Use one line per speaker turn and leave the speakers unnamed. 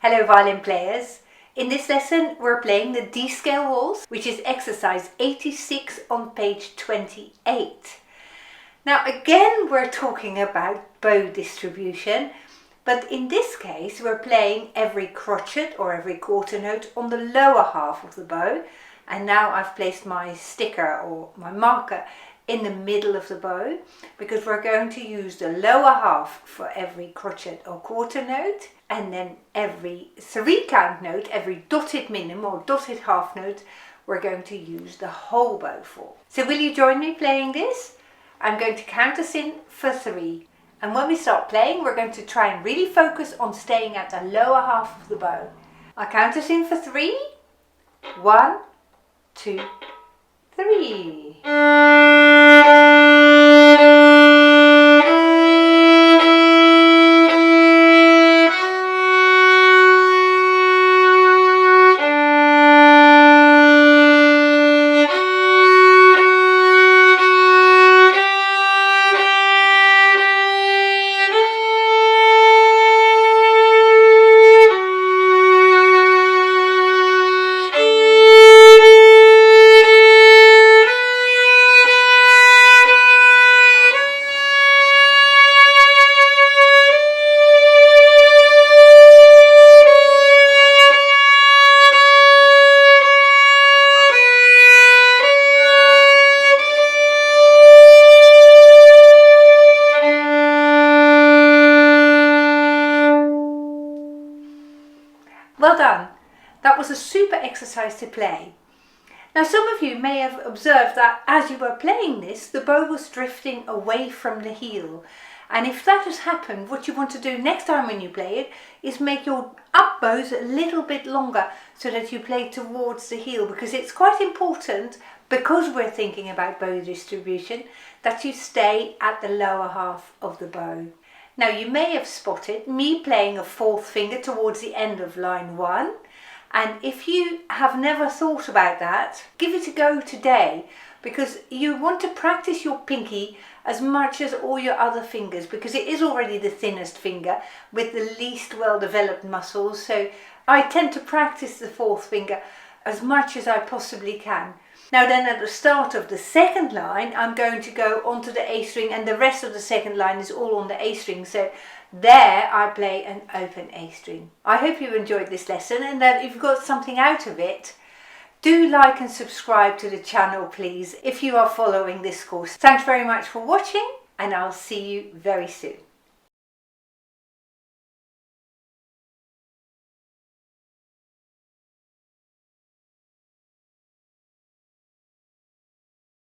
Hello violin players. In this lesson we're playing the D Scale Waltz, which is exercise 86 on page 28. Now again we're talking about bow distribution, but in this case we're playing every crotchet or every quarter note on the lower half of the bow, and now I've placed my sticker or my marker in the middle of the bow because we're going to use the lower half for every crotchet or quarter note, and then every 3-count note, every dotted minim or dotted half note, we're going to use the whole bow for. So will you join me playing this? I'm going to count us in for 3, and when we start playing we're going to try and really focus on staying at the lower half of the bow. I'll count us in for 3. 1, 2, 3. Well done! That was a super exercise to play. Now some of you may have observed that as you were playing this, the bow was drifting away from the heel. And if that has happened, what you want to do next time when you play it is make your up bows a little bit longer so that you play towards the heel, because it's quite important, because we're thinking about bow distribution, that you stay at the lower half of the bow. Now you may have spotted me playing a 4th finger towards the end of line 1, and if you have never thought about that, give it a go today, because you want to practice your pinky as much as all your other fingers, because it is already the thinnest finger with the least well developed muscles. So I tend to practice the 4th finger as much as I possibly can. Now then, at the start of the 2nd line I'm going to go onto the A string, and the rest of the 2nd line is all on the A string, so there I play an open A string. I hope you enjoyed this lesson and that you've got something out of it. Do like and subscribe to the channel please if you are following this course. Thanks very much for watching, and I'll see you very soon.